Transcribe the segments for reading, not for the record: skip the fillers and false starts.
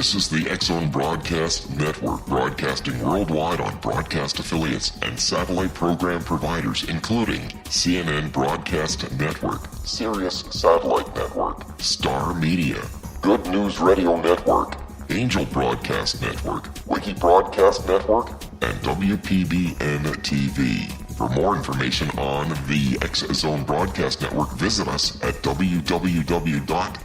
This is the X-Zone Broadcast Network, broadcasting worldwide on broadcast affiliates and satellite program providers, including CNN Broadcast Network, Sirius Satellite Network, Star Media, Good News Radio Network, Angel Broadcast Network, Wiki Broadcast Network, and WPBN TV. For more information on the X-Zone Broadcast Network, visit us at www.xzbn.net.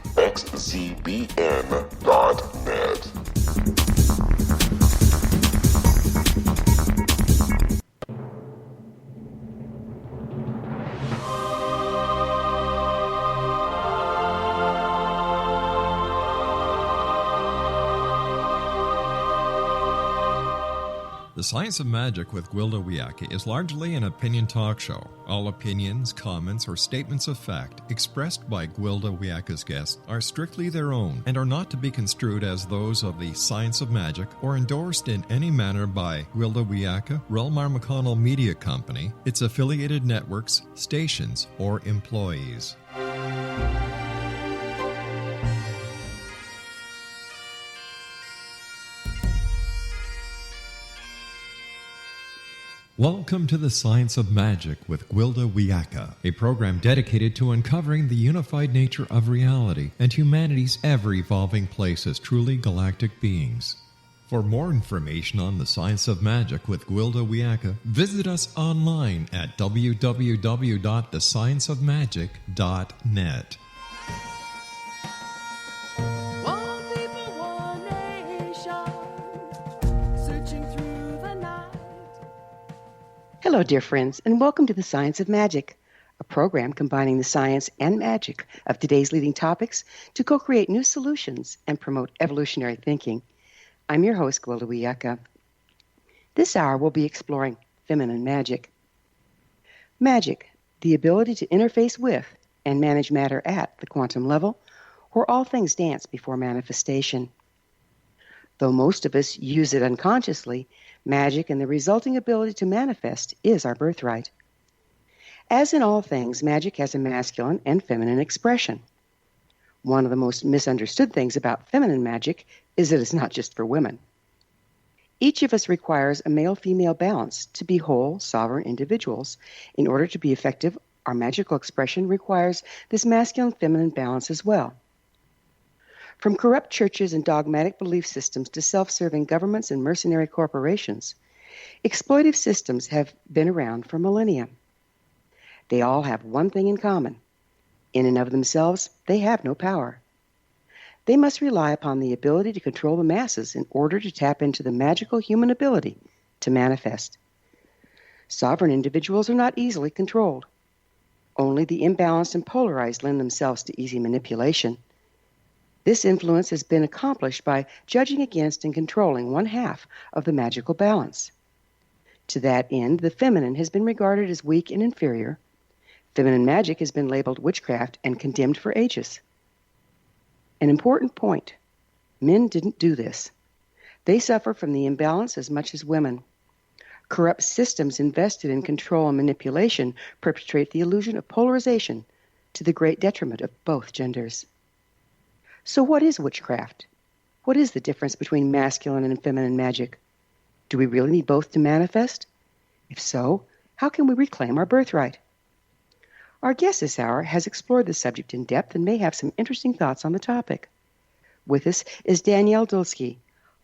The Science of Magic with Gwilda Wiyaka is largely an opinion talk show. All opinions, comments, or statements of fact expressed by Gwilda Wiyaka's guests are strictly their own and are not to be construed as those of the Science of Magic or endorsed in any manner by Gwilda Wiyaka, Relmar McConnell Media Company, its affiliated networks, stations, or employees. Welcome to the Science of Magic with Gwilda Wiyaka, a program dedicated to uncovering the unified nature of reality and humanity's ever-evolving place as truly galactic beings. For more information on the Science of Magic with Gwilda Wiyaka, visit us online at www.thescienceofmagic.net. Hello, dear friends, and welcome to the Science of Magic, a program combining the science and magic of today's leading topics to co-create new solutions and promote evolutionary thinking. I'm your host, Gwilda Wiyaka. This hour we'll be exploring feminine magic. Magic, the ability to interface with and manage matter at the quantum level, where all things dance before manifestation. Though most of us use it unconsciously, magic and the resulting ability to manifest is our birthright. As in all things, magic has a masculine and feminine expression. One of the most misunderstood things about feminine magic is that it's not just for women. Each of us requires a male-female balance to be whole, sovereign individuals. In order to be effective, our magical expression requires this masculine-feminine balance as well. From corrupt churches and dogmatic belief systems to self-serving governments and mercenary corporations, exploitive systems have been around for millennia. They all have one thing in common. In and of themselves, they have no power. They must rely upon the ability to control the masses in order to tap into the magical human ability to manifest. Sovereign individuals are not easily controlled. Only the imbalanced and polarized lend themselves to easy manipulation. This influence has been accomplished by judging against and controlling one half of the magical balance. To that end, the feminine has been regarded as weak and inferior. Feminine magic has been labeled witchcraft and condemned for ages. An important point: men didn't do this. They suffer from the imbalance as much as women. Corrupt systems invested in control and manipulation perpetrate the illusion of polarization to the great detriment of both genders. So what is witchcraft? What is the difference between masculine and feminine magic? Do we really need both to manifest? If so, how can we reclaim our birthright? Our guest this hour has explored the subject in depth and may have some interesting thoughts on the topic. With us is Danielle Dulsky,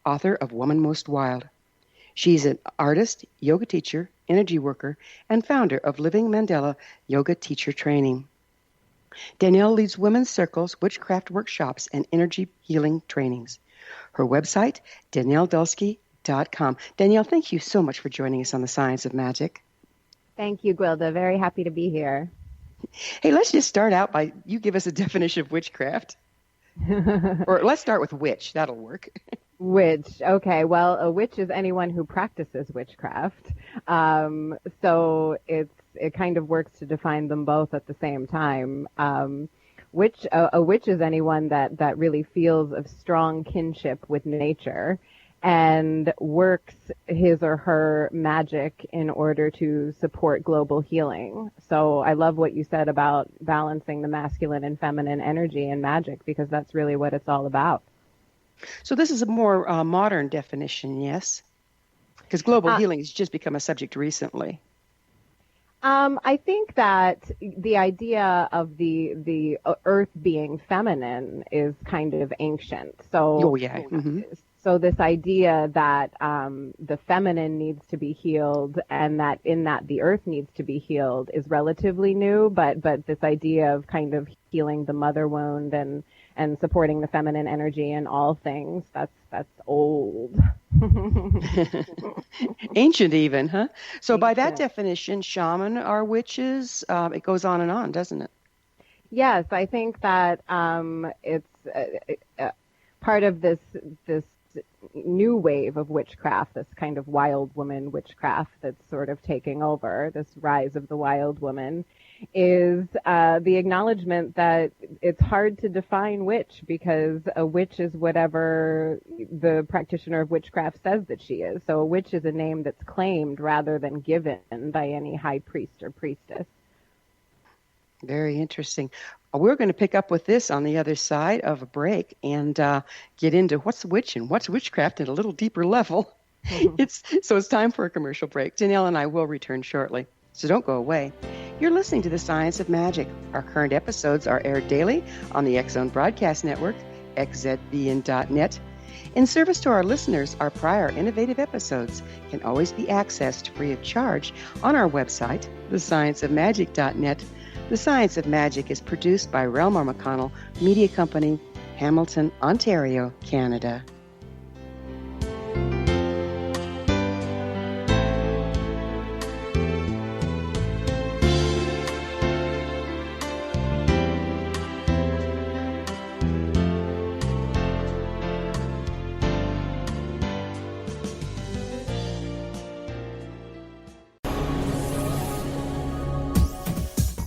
author of Woman Most Wild. She's an artist, yoga teacher, energy worker, and founder of Living Mandala Yoga Teacher Training. Danielle leads women's circles, witchcraft workshops, and energy healing trainings. Her website, DanielleDulsky.com. Danielle, thank you so much for joining us on the Science of Magic. Thank you, Gwilda. Very happy to be here. Hey, let's just start out by you give us a definition of witchcraft. Or let's start with witch. That'll work. Witch. Okay. Well, a witch is anyone who practices witchcraft. So it kind of works to define them both at the same time. A witch is anyone that really feels a strong kinship with nature and works his or her magic in order to support global healing. So I love what you said about balancing the masculine and feminine energy in magic, because that's really what it's all about. So this is a more modern definition, yes? Because global healing has just become a subject recently. I think that the idea of the earth being feminine is kind of ancient. So, so this idea that the feminine needs to be healed, and that in that the earth needs to be healed, is relatively new. But this idea of kind of healing the mother wound and supporting the feminine energy in all things, that's old. Ancient even, huh? So by that definition, shaman are witches. It goes on and on, doesn't it? Yes, I think that it's part of this new wave of witchcraft, this kind of wild woman witchcraft that's sort of taking over, this rise of the wild woman, is the acknowledgement that it's hard to define witch, because a witch is whatever the practitioner of witchcraft says that she is. So a witch is a name that's claimed rather than given by any high priest or priestess. Very interesting. We're going to pick up with this on the other side of a break and get into what's witch and what's witchcraft at a little deeper level. It's time for a commercial break. Danielle and I will return shortly, so don't go away. You're listening to The Science of Magic. Our current episodes are aired daily on the X Zone Broadcast Network, xzbn.net. In service to our listeners, our prior innovative episodes can always be accessed free of charge on our website, thescienceofmagic.net. The Science of Magic is produced by Relmar McConnell Media Company, Hamilton, Ontario, Canada.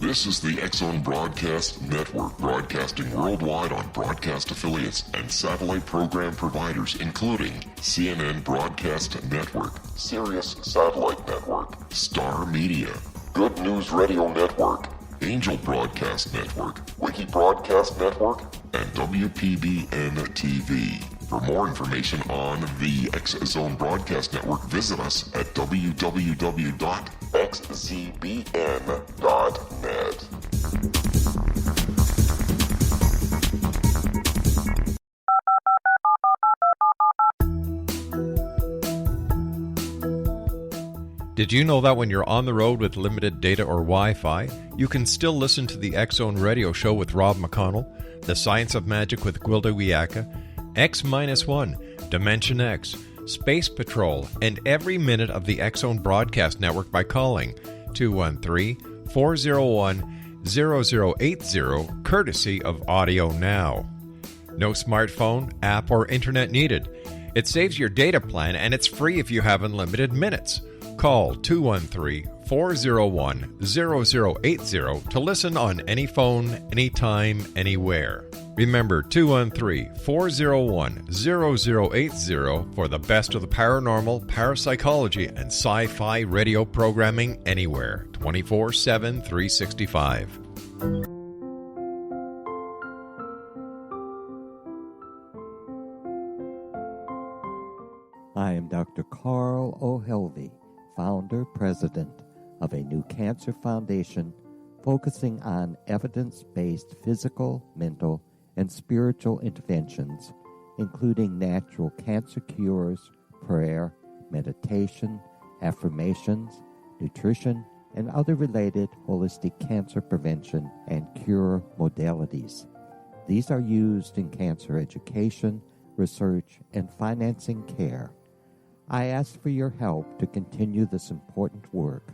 This is the X Zone Broadcast Network, broadcasting worldwide on broadcast affiliates and satellite program providers, including CNN Broadcast Network, Sirius Satellite Network, Star Media, Good News Radio Network, Angel Broadcast Network, Wiki Broadcast Network, and WPBN TV. For more information on the X Zone Broadcast Network, visit us at www.xzbn.net. Did you know that when you're on the road with limited data or Wi-Fi, you can still listen to the X Zone Radio Show with Rob McConnell, The Science of Magic with Gwilda Wiyaka, X-1, Dimension X, Space Patrol, and every minute of the X Zone Broadcast Network by calling 213-401-0080, courtesy of Audio Now. No smartphone, app, or internet needed. It saves your data plan, and it's free if you have unlimited minutes. Call 213-401-0080 to listen on any phone, anytime, anywhere. Remember 213-401-0080 for the best of the paranormal, parapsychology, and sci-fi radio programming anywhere, 24/7, 365. I am Dr. Carl O'Helvey, founder, president of a new cancer foundation focusing on evidence-based physical, mental, and spiritual interventions, including natural cancer cures, prayer, meditation, affirmations, nutrition, and other related holistic cancer prevention and cure modalities. These are used in cancer education, research, and financing care. I ask for your help to continue this important work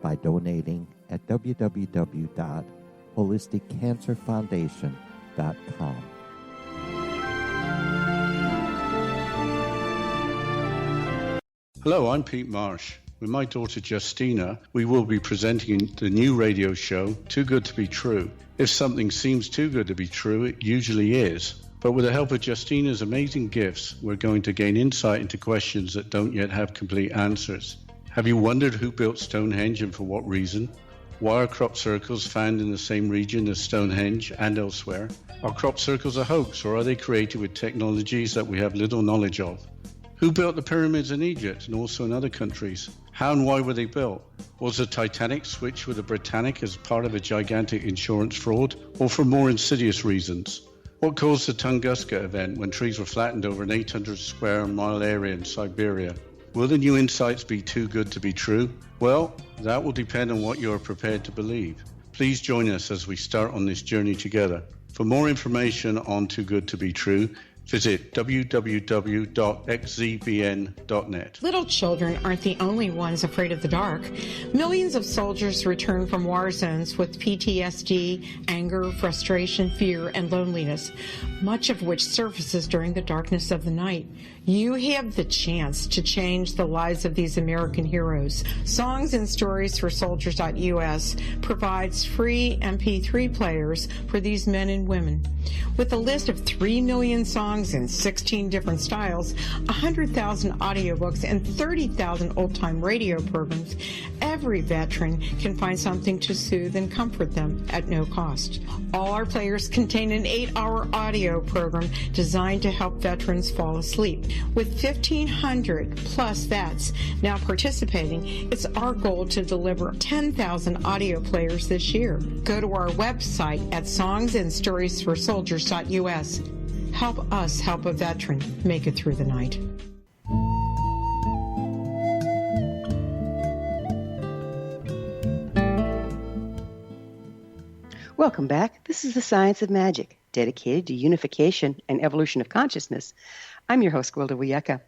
by donating at www.holisticcancerfoundation.com. Hello, I'm Pete Marsh. With my daughter Justina, we will be presenting the new radio show, Too Good to Be True. If something seems too good to be true, it usually is. But with the help of Justina's amazing gifts, we're going to gain insight into questions that don't yet have complete answers. Have you wondered who built Stonehenge and for what reason? Why are crop circles found in the same region as Stonehenge and elsewhere? Are crop circles a hoax, or are they created with technologies that we have little knowledge of? Who built the pyramids in Egypt and also in other countries? How and why were they built? Was the Titanic switched with the Britannic as part of a gigantic insurance fraud, or for more insidious reasons? What caused the Tunguska event when trees were flattened over an 800 square mile area in Siberia? Will the new insights be too good to be true? Well, that will depend on what you are prepared to believe. Please join us as we start on this journey together. For more information on Too Good to Be True, visit www.xzbn.net. Little children aren't the only ones afraid of the dark. Millions of soldiers return from war zones with PTSD, anger, frustration, fear, and loneliness, much of which surfaces during the darkness of the night. You have the chance to change the lives of these American heroes. Songs and Stories for Soldiers.us provides free MP3 players for these men and women. With a list of 3 million songs in 16 different styles, 100,000 audiobooks, and 30,000 old-time radio programs, every veteran can find something to soothe and comfort them at no cost. All our players contain an 8-hour audio program designed to help veterans fall asleep. With 1,500 plus vets now participating, it's our goal to deliver 10,000 audio players this year. Go to our website at songsandstoriesforsoldiers.us. Help us help a veteran make it through the night. Welcome back. This is The Science of Magic, dedicated to unification and evolution of consciousness. I'm your host, Gwilda Wiyaka.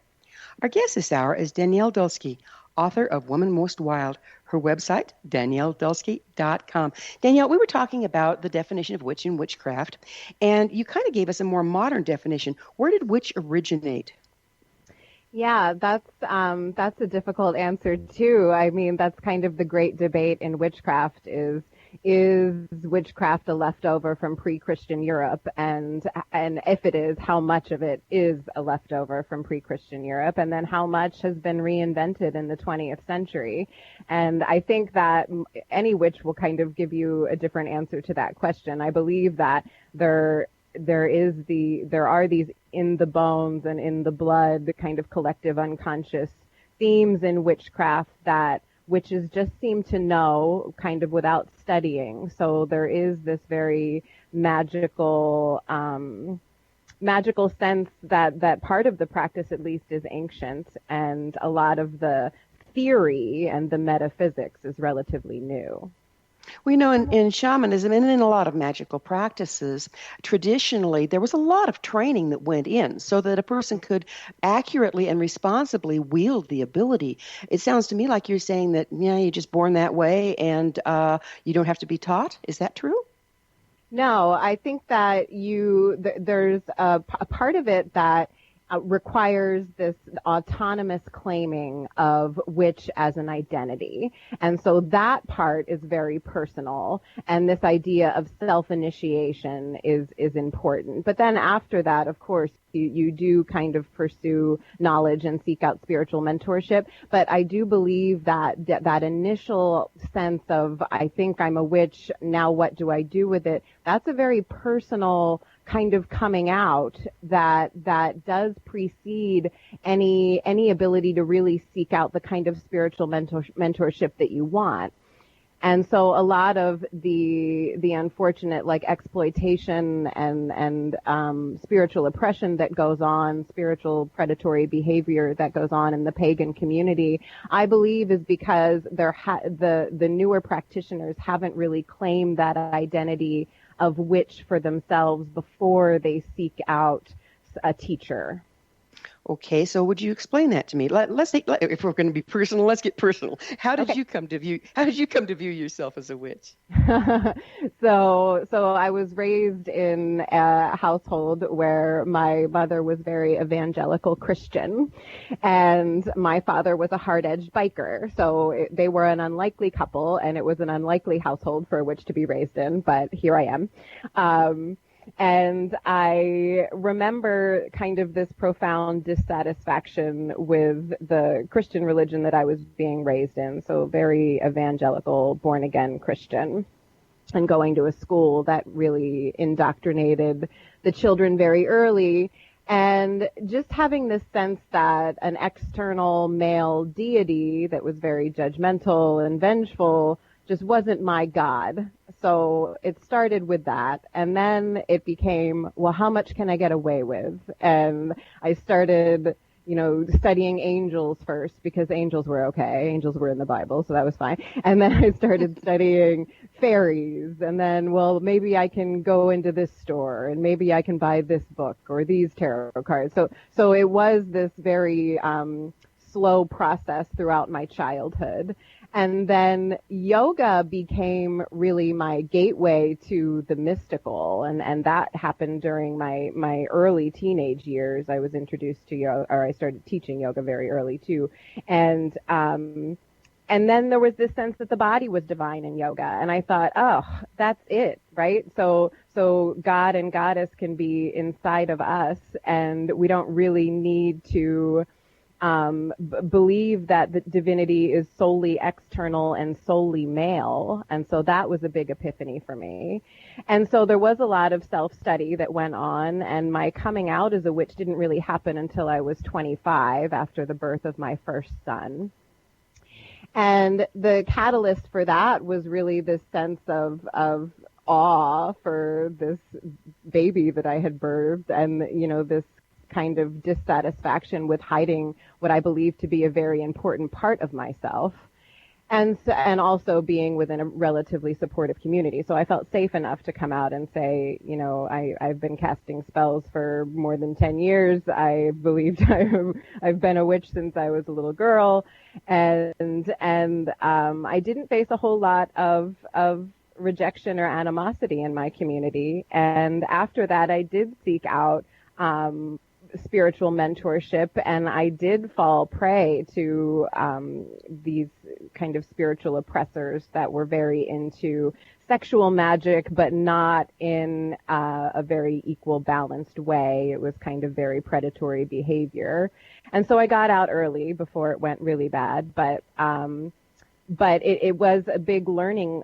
Our guest this hour is Danielle Dulsky, author of Woman Most Wild. Her website, DanielleDulsky.com. Danielle, we were talking about the definition of witch and witchcraft, and you kind of gave us a more modern definition. Where did witch originate? Yeah, that's a difficult answer too. I mean, that's kind of the great debate in witchcraft is witchcraft a leftover from pre-Christian Europe, and if it is, how much of it is a leftover from pre-Christian Europe, and then how much has been reinvented in the 20th century. And I think that any witch will kind of give you a different answer to that question. I believe that there are these in the bones and in the blood, the kind of collective unconscious themes in witchcraft that witches just seem to know kind of without studying. So there is this very magical sense that part of the practice at least is ancient, and a lot of the theory and the metaphysics is relatively new. Well, you know, in shamanism and in a lot of magical practices, traditionally there was a lot of training that went in so that a person could accurately and responsibly wield the ability. It sounds to me like you're saying that, yeah, you're just born that way and you don't have to be taught. Is that true? No, I think that there's a part of it that requires this autonomous claiming of witch as an identity. And so that part is very personal. And this idea of self-initiation is important. But then after that, of course, you do kind of pursue knowledge and seek out spiritual mentorship. But I do believe that initial sense of, I think I'm a witch, now what do I do with it? That's a very personal kind of coming out that does precede any ability to really seek out the kind of spiritual mentorship that you want. And so a lot of the unfortunate like exploitation and spiritual oppression that goes on, spiritual predatory behavior that goes on in the pagan community, I believe is because the newer practitioners haven't really claimed that identity of witch for themselves before they seek out a teacher. Okay, so would you explain that to me? If we're going to be personal, let's get personal. How did you come to view yourself as a witch? So I was raised in a household where my mother was very evangelical Christian, and my father was a hard-edged biker. So they were an unlikely couple, and it was an unlikely household for a witch to be raised in. But here I am. And I remember kind of this profound dissatisfaction with the Christian religion that I was being raised in, so very evangelical, born-again Christian, and going to a school that really indoctrinated the children very early, and just having this sense that an external male deity that was very judgmental and vengeful just wasn't my God. So it started with that, and then it became, well, how much can I get away with? And I started, studying angels first, because angels were okay. Angels were in the Bible, so that was fine. And then I started studying fairies, and then, well, maybe I can go into this store, and maybe I can buy this book or these tarot cards. So it was this very slow process throughout my childhood. And then yoga became really my gateway to the mystical, and that happened during my early teenage years. I was introduced to yoga, or I started teaching yoga very early too. And then there was this sense that the body was divine in yoga, and I thought, oh, that's it, right? So God and Goddess can be inside of us, and we don't really need to believe that the divinity is solely external and solely male. And so that was a big epiphany for me. And so there was a lot of self-study that went on, and my coming out as a witch didn't really happen until I was 25, after the birth of my first son. And the catalyst for that was really this sense of awe for this baby that I had birthed, and, this kind of dissatisfaction with hiding what I believe to be a very important part of myself, and also being within a relatively supportive community. So I felt safe enough to come out and say, I've been casting spells for more than 10 years. I believed I've been a witch since I was a little girl, and I didn't face a whole lot of rejection or animosity in my community. And after that, I did seek out spiritual mentorship, and I did fall prey to these kind of spiritual oppressors that were very into sexual magic, but not in a very equal, balanced way. It was kind of very predatory behavior. And so I got out early before it went really bad, but it was a big learning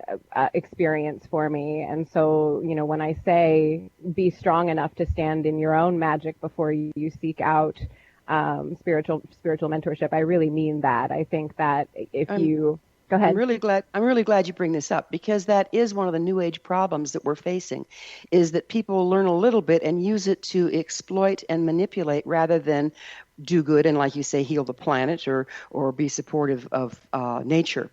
experience for me. And so, when I say be strong enough to stand in your own magic before you seek out spiritual mentorship, I really mean that. I think that if you go ahead. I'm really glad you bring this up, because that is one of the new age problems that we're facing, is that people learn a little bit and use it to exploit and manipulate rather than do good and, like you say, heal the planet or be supportive of nature.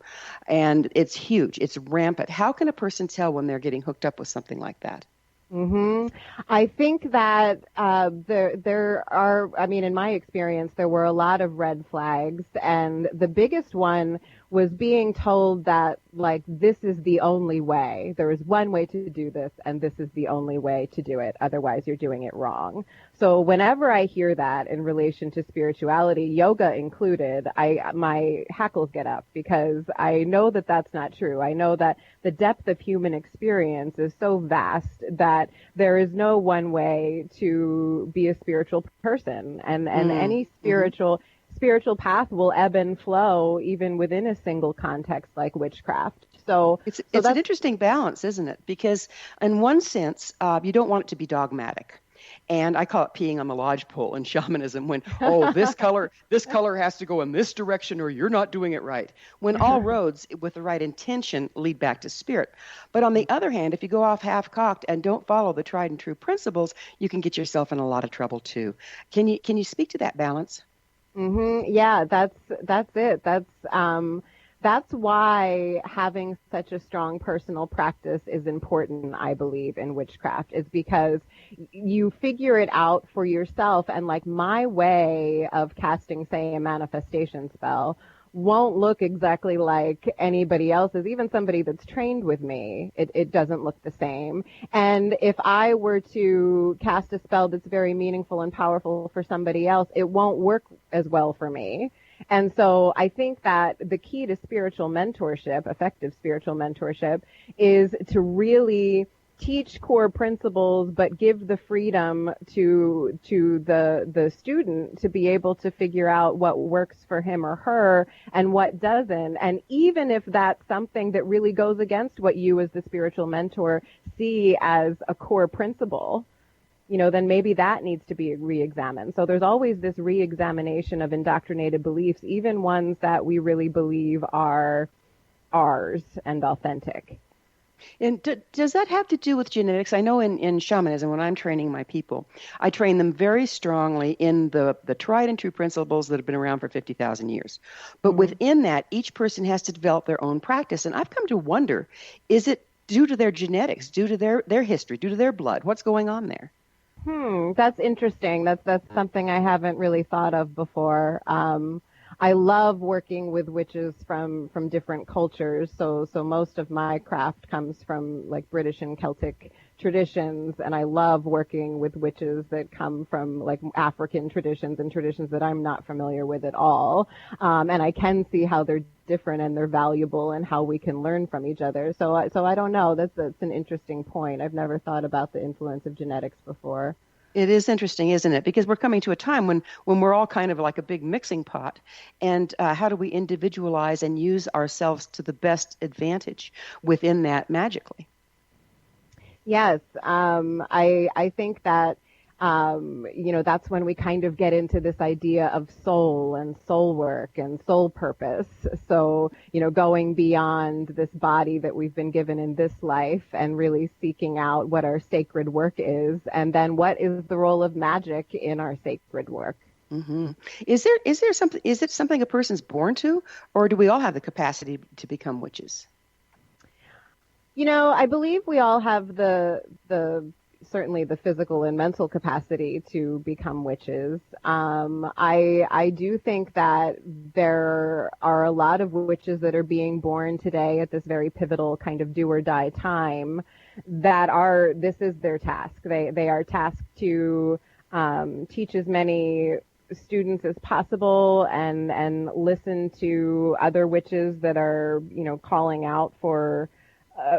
And it's huge. It's rampant. How can a person tell when they're getting hooked up with something like that? I think that there are, in my experience, there were a lot of red flags, and the biggest one was being told that, this is the only way. There is one way to do this, and this is the only way to do it. Otherwise, you're doing it wrong. So whenever I hear that in relation to spirituality, yoga included, my hackles get up, because I know that that's not true. I know that the depth of human experience is so vast that there is no one way to be a spiritual person, and any spiritual path will ebb and flow even within a single context like witchcraft. So it's an interesting balance, isn't it? Because in one sense, you don't want it to be dogmatic. And I call it peeing on the lodge pole in shamanism, when, this color has to go in this direction or you're not doing it right. When all roads with the right intention lead back to spirit. But on the other hand, if you go off half-cocked and don't follow the tried and true principles, you can get yourself in a lot of trouble too. Can you speak to that balance? Yeah, that's it. That's why having such a strong personal practice is important, I believe, in witchcraft, is because you figure it out for yourself. And my way of casting, say, a manifestation spell won't look exactly like anybody else's, even somebody that's trained with me. It doesn't look the same. And if I were to cast a spell that's very meaningful and powerful for somebody else, it won't work as well for me. And so I think that the key to spiritual mentorship, effective spiritual mentorship, is to really teach core principles, but give the freedom to the student to be able to figure out what works for him or her and what doesn't. And even if that's something that really goes against what you as the spiritual mentor see as a core principle, then maybe that needs to be re-examined. So there's always this re-examination of indoctrinated beliefs, even ones that we really believe are ours and authentic. And does that have to do with genetics? I know in shamanism, when I'm training my people, I train them very strongly in the tried and true principles that have been around for 50,000 years. But within that, each person has to develop their own practice. And I've come to wonder, is it due to their genetics, due to their history, due to their blood? What's going on there? That's interesting. That's something I haven't really thought of before. I love working with witches from different cultures. So most of my craft comes from like British and Celtic traditions, and I love working with witches that come from like African traditions and traditions that I'm not familiar with at all. And I can see how they're different and they're valuable and how we can learn from each other. So I don't know. That's an interesting point. I've never thought about the influence of genetics before. It is interesting, isn't it? Because we're coming to a time when we're all kind of like a big mixing pot. And how do we individualize and use ourselves to the best advantage within that magically? Yes. I think that, that's when we kind of get into this idea of soul and soul work and soul purpose. So, going beyond this body that we've been given in this life and really seeking out what our sacred work is, and then what is the role of magic in our sacred work. Mm-hmm. Is there something? Is it something a person's born to, or do we all have the capacity to become witches? I believe we all have certainly the physical and mental capacity to become witches. I do think that there are a lot of witches that are being born today at this very pivotal kind of do or die time this is their task. They are tasked to teach as many students as possible and listen to other witches that are, calling out for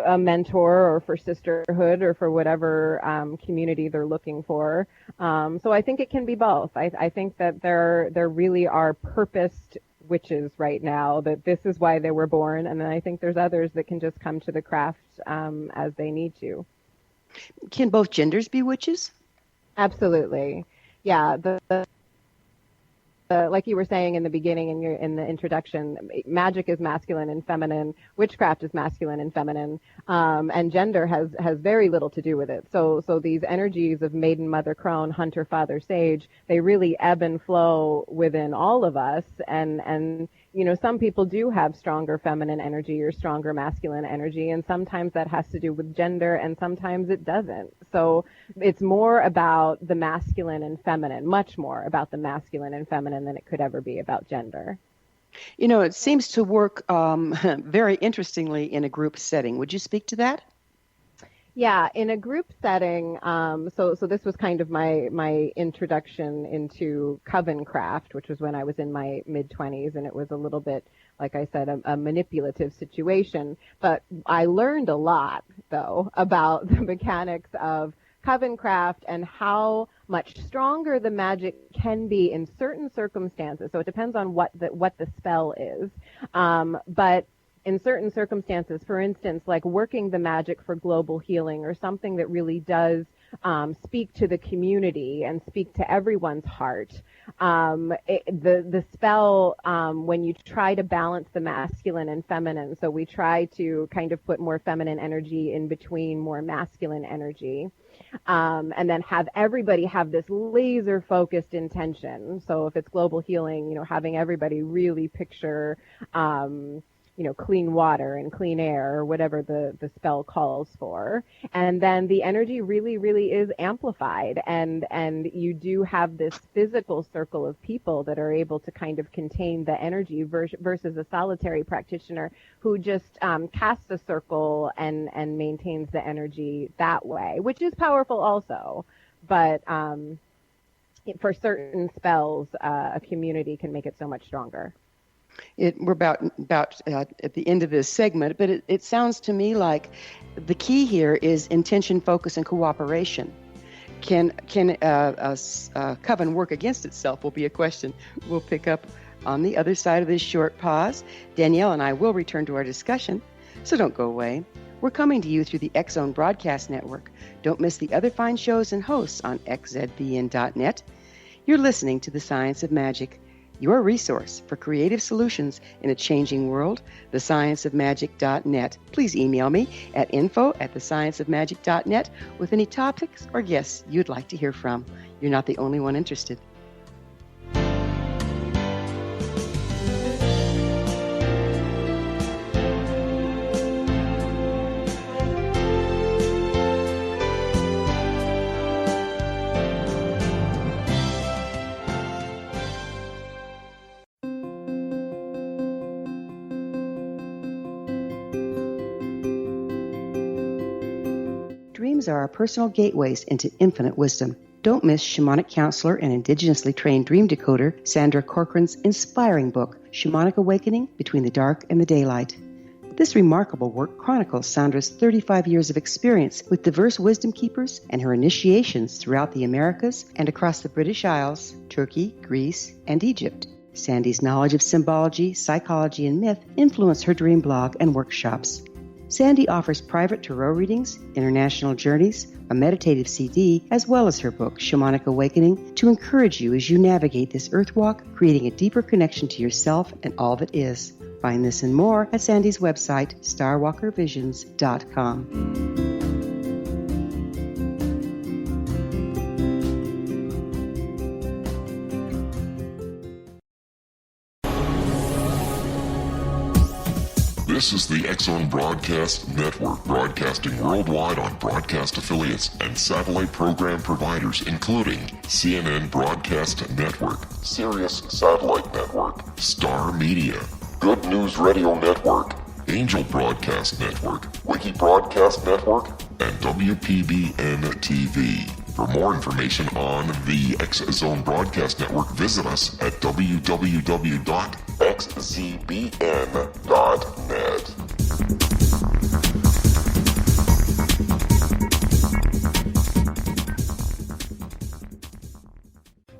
a mentor or for sisterhood or for whatever community they're looking for. So I think it can be both. I think that there really are purposed witches right now, that this is why they were born, and then I think there's others that can just come to the craft as they need to. Can both genders be witches? Absolutely. Yeah, like you were saying in the beginning in the introduction, magic is masculine and feminine, witchcraft is masculine and feminine, and gender has very little to do with it. So these energies of maiden, mother, crone, hunter, father, sage, they really ebb and flow within all of us, and some people do have stronger feminine energy or stronger masculine energy, and sometimes that has to do with gender, and sometimes it doesn't. So it's more about the masculine and feminine, much more about the masculine and feminine than it could ever be about gender. It seems to work very interestingly in a group setting. Would you speak to that? Yeah, in a group setting, so this was kind of my introduction into coven craft, which was when I was in my mid-20s, and it was a little bit, like I said, a manipulative situation. But I learned a lot, though, about the mechanics of coven craft and how much stronger the magic can be in certain circumstances. So it depends on what the spell is. But in certain circumstances, for instance, like working the magic for global healing or something that really does speak to the community and speak to everyone's heart, the spell, when you try to balance the masculine and feminine, so we try to kind of put more feminine energy in between more masculine energy, and then have everybody have this laser focused intention. So if it's global healing, having everybody really picture clean water and clean air or whatever the spell calls for. And then the energy really, really is amplified. And you do have this physical circle of people that are able to kind of contain the energy versus a solitary practitioner who just casts a circle and maintains the energy that way, which is powerful also. But for certain spells, a community can make it so much stronger. We're about at the end of this segment, but it sounds to me like the key here is intention, focus, and cooperation. Can a coven work against itself will be a question we'll pick up on the other side of this short pause. Danielle and I will return to our discussion, so don't go away. We're coming to you through the X-Zone Broadcast Network. Don't miss the other fine shows and hosts on xzbn.net. You're listening to The Science of Magic, your resource for creative solutions in a changing world, thescienceofmagic.net. Please email me at info@thescienceofmagic.net with any topics or guests you'd like to hear from. You're not the only one interested. Dreams are our personal gateways into infinite wisdom. Don't miss shamanic counselor and indigenously trained dream decoder Sandra Corcoran's inspiring book, Shamanic Awakening Between the Dark and the Daylight. This remarkable work chronicles Sandra's 35 years of experience with diverse wisdom keepers and her initiations throughout the Americas and across the British Isles, Turkey, Greece, and Egypt. Sandy's knowledge of symbology, psychology, and myth influence her dream blog and workshops. Sandy offers private tarot readings, international journeys, a meditative CD, as well as her book, Shamanic Awakening, to encourage you as you navigate this earth walk, creating a deeper connection to yourself and all that is. Find this and more at Sandy's website, starwalkervisions.com. This is the X-Zone Broadcast Network, broadcasting worldwide on broadcast affiliates and satellite program providers, including CNN Broadcast Network, Sirius Satellite Network, Star Media, Good News Radio Network, Angel Broadcast Network, Wiki Broadcast Network, and WPBN TV. For more information on the X-Zone Broadcast Network, visit us at www.xzbn.net.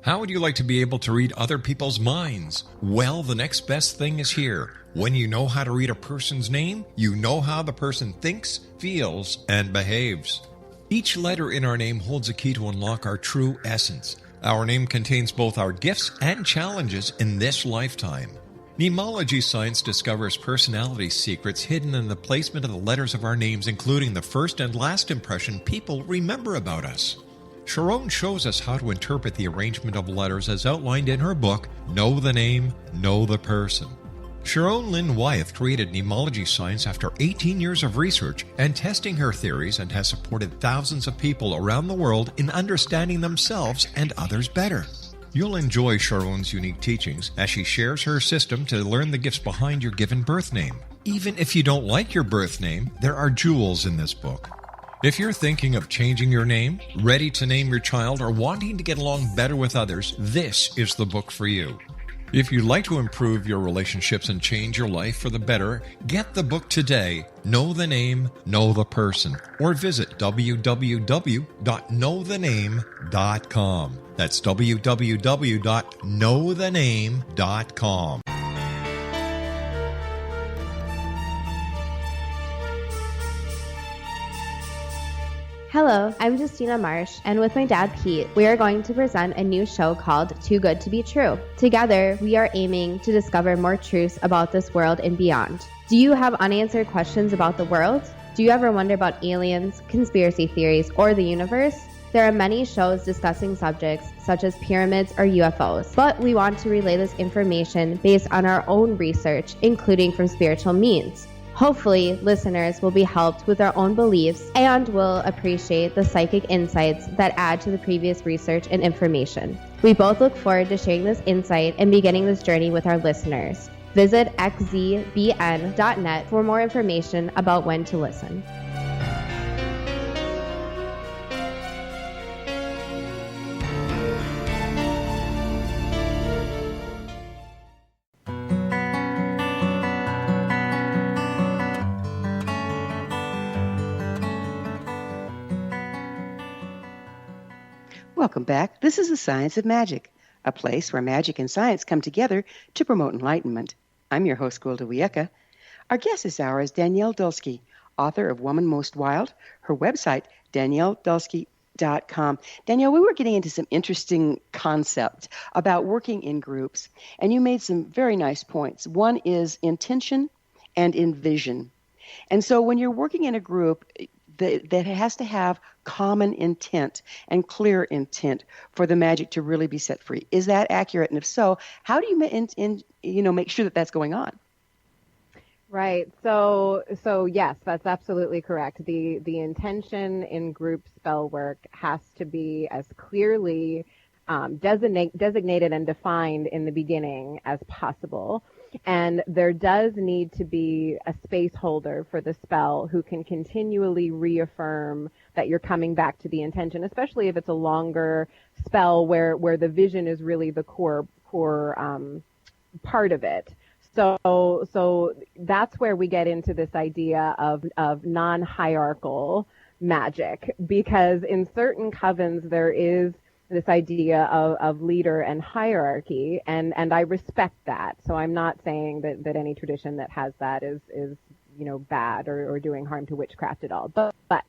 How would you like to be able to read other people's minds? Well, the next best thing is here. When you know how to read a person's name, you know how the person thinks, feels, and behaves. Each letter in our name holds a key to unlock our true essence. Our name contains both our gifts and challenges in this lifetime. Nemology science discovers personality secrets hidden in the placement of the letters of our names, including the first and last impression people remember about us. Sharon shows us how to interpret the arrangement of letters as outlined in her book, Know the Name, Know the Person. Sharon Lynn Wyeth created Nemology science after 18 years of research and testing her theories, and has supported thousands of people around the world in understanding themselves and others better. You'll enjoy Sharon's unique teachings as she shares her system to learn the gifts behind your given birth name. Even if you don't like your birth name, there are jewels in this book. If you're thinking of changing your name, ready to name your child, or wanting to get along better with others, this is the book for you. If you'd like to improve your relationships and change your life for the better, get the book today, Know the Name, Know the Person, or visit www.knowthename.com. That's www.knowthename.com. Hello, I'm Justina Marsh, and with my dad Pete, we are going to present a new show called Too Good to Be True. Together, we are aiming to discover more truths about this world and beyond. Do you have unanswered questions about the world? Do you ever wonder about aliens, conspiracy theories, or the universe? There are many shows discussing subjects such as pyramids or UFOs, but we want to relay this information based on our own research, including from spiritual means. Hopefully, listeners will be helped with their own beliefs and will appreciate the psychic insights that add to the previous research and information. We both look forward to sharing this insight and beginning this journey with our listeners. Visit xzbn.net for more information about when to listen. Welcome back. This is the Science of Magic, a place where magic and science come together to promote enlightenment. I'm your host, Gwilda Wiyaka. Our guest this hour is Danielle Dulsky, author of Woman Most Wild. Her website, DanielleDulsky.com. Danielle, we were getting into some interesting concepts about working in groups, and you made some very nice points. One is intention and envision. And so when you're working in a group, that has to have common intent and clear intent for the magic to really be set free. Is that accurate? And if so, how do you make sure that that's going on? Right. So yes, that's absolutely correct. The intention in group spell work has to be as clearly designated and defined in the beginning as possible. And there does need to be a space holder for the spell who can continually reaffirm that you're coming back to the intention, especially if it's a longer spell where the vision is really the core part of it. So that's where we get into this idea of non-hierarchical magic, because in certain covens there is this idea of leader and hierarchy, and I respect that. So I'm not saying that any tradition that has that is bad or doing harm to witchcraft at all. But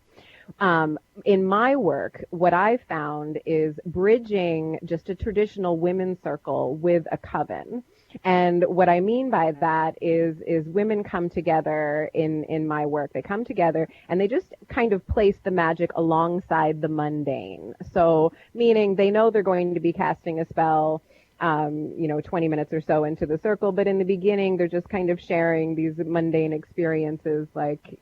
in my work, what I found is bridging just a traditional women's circle with a coven. And what I mean by that is women come together in my work. They come together and they just kind of place the magic alongside the mundane. So meaning they know they're going to be casting a spell 20 minutes or so into the circle, but in the beginning they're just kind of sharing these mundane experiences like,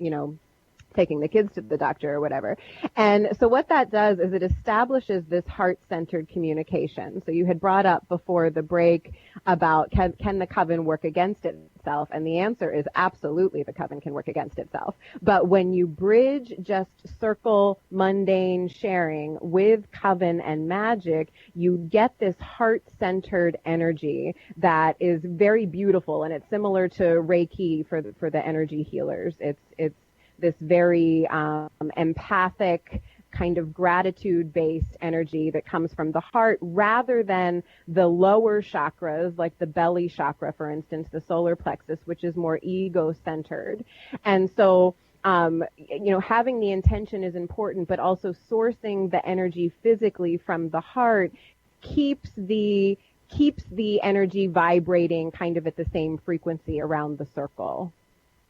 taking the kids to the doctor or whatever. And so what that does is it establishes this heart-centered communication. So you had brought up before the break about can the coven work against itself? And the answer is absolutely the coven can work against itself. But when you bridge just circle mundane sharing with coven and magic, you get this heart-centered energy that is very beautiful, and it's similar to Reiki for the energy healers. It's this very empathic kind of gratitude-based energy that comes from the heart rather than the lower chakras, like the belly chakra, for instance, the solar plexus, which is more ego-centered. And so, having the intention is important, but also sourcing the energy physically from the heart keeps the energy vibrating kind of at the same frequency around the circle.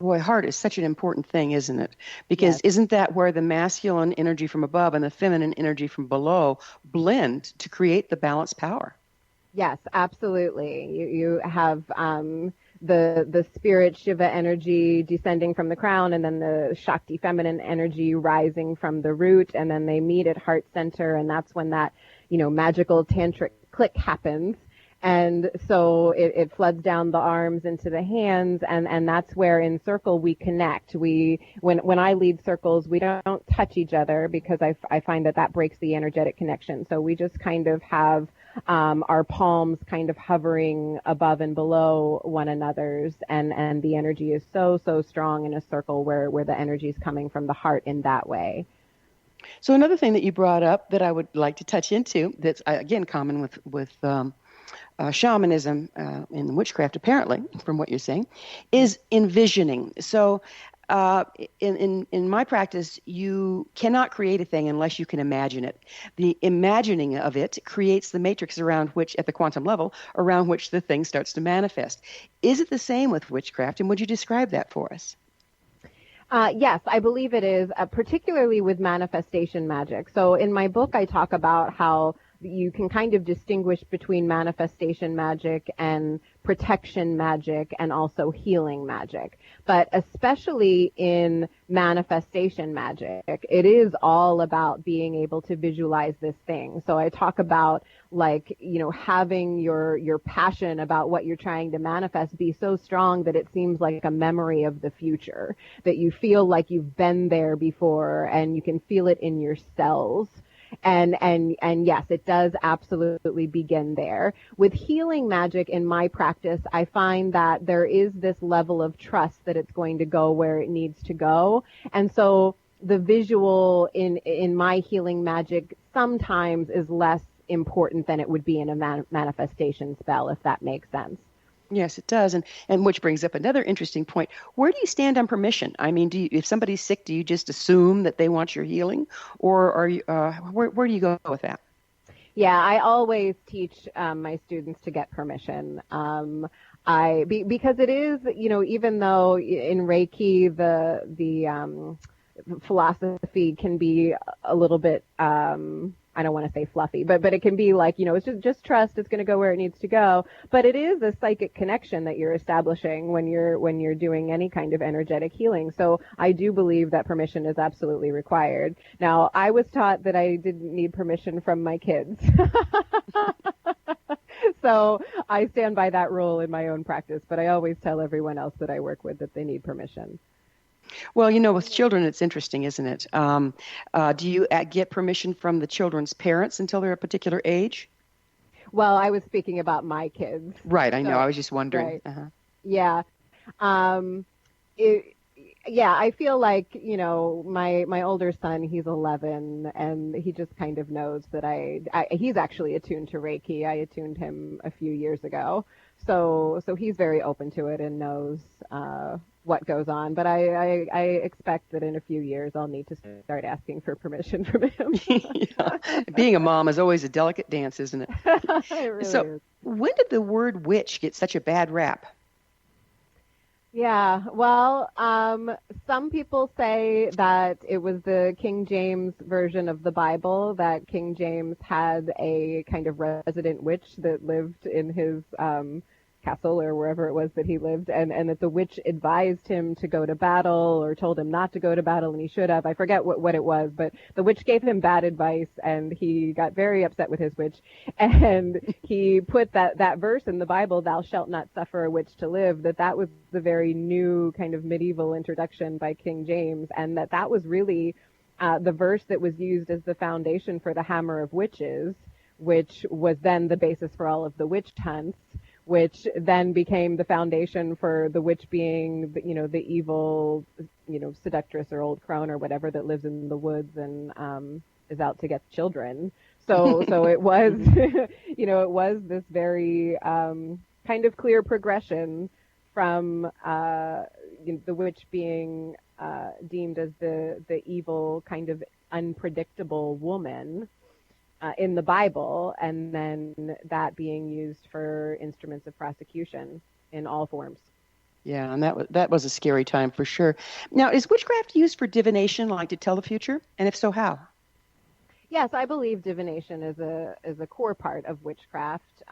Boy, heart is such an important thing, isn't it? Because Yes. Isn't that where the masculine energy from above and the feminine energy from below blend to create the balanced power? Yes, absolutely. You have the spirit Shiva energy descending from the crown, and then the Shakti feminine energy rising from the root, and then they meet at heart center, and that's when that magical tantric click happens. And so it floods down the arms into the hands, and that's where in circle we connect. When I lead circles, we don't touch each other because I find that breaks the energetic connection. So we just kind of have our palms kind of hovering above and below one another's, and the energy is so strong in a circle where the energy is coming from the heart in that way. So another thing that you brought up that I would like to touch into that's, again, common with shamanism and witchcraft, apparently, from what you're saying, is envisioning. So in my practice, you cannot create a thing unless you can imagine it. The imagining of it creates the matrix around which, at the quantum level, around which the thing starts to manifest. Is it the same with witchcraft, and would you describe that for us? Yes, I believe it is, particularly with manifestation magic. So in my book, I talk about how you can kind of distinguish between manifestation magic and protection magic and also healing magic. But especially in manifestation magic, it is all about being able to visualize this thing. So I talk about having your passion about what you're trying to manifest be so strong that it seems like a memory of the future, that you feel like you've been there before and you can feel it in your cells. And yes, it does absolutely begin there. With healing magic in my practice, I find that there is this level of trust that it's going to go where it needs to go. And so the visual in my healing magic sometimes is less important than it would be in a manifestation spell, if that makes sense. Yes, it does. And which brings up another interesting point. Where do you stand on permission? I mean, if somebody's sick, do you just assume that they want your healing? Or are you, where do you go with that? Yeah, I always teach my students to get permission. Because it is, even though in Reiki, the philosophy can be a little bit, I don't want to say fluffy, but it can be like, it's just trust, it's going to go where it needs to go. But it is a psychic connection that you're establishing when you're doing any kind of energetic healing. So I do believe that permission is absolutely required. Now, I was taught that I didn't need permission from my kids. So I stand by that rule in my own practice, but I always tell everyone else that I work with that they need permission. Well, with children, it's interesting, isn't it? Do you get permission from the children's parents until they're a particular age? Well, I was speaking about my kids. Right, I know. I was just wondering. Right. Uh-huh. Yeah. I feel like, my older son, he's 11, and he just kind of knows that he's actually attuned to Reiki. I attuned him a few years ago. So he's very open to it and knows what goes on. But I expect that in a few years I'll need to start asking for permission from him. Yeah. Being a mom is always a delicate dance, isn't it? It really is. When did the word witch get such a bad rap? Yeah, well, some people say that it was the King James version of the Bible, that King James had a kind of resident witch that lived in his castle or wherever it was that he lived, and that the witch advised him to go to battle or told him not to go to battle, and he should have. I forget what it was, but the witch gave him bad advice, and he got very upset with his witch, and he put that verse in the Bible, "Thou shalt not suffer a witch to live," that was the very new kind of medieval introduction by King James, and that was really the verse that was used as the foundation for the Hammer of Witches, which was then the basis for all of the witch hunts, which then became the foundation for the witch being, the evil, seductress or old crone or whatever that lives in the woods and is out to get children. So it was, it was this very kind of clear progression from the witch being deemed as the evil, kind of unpredictable woman in the Bible, and then that being used for instruments of prosecution in all forms. Yeah, and that was a scary time for sure. Now, is witchcraft used for divination, like to tell the future? And if so, how? Yes, I believe divination is a core part of witchcraft.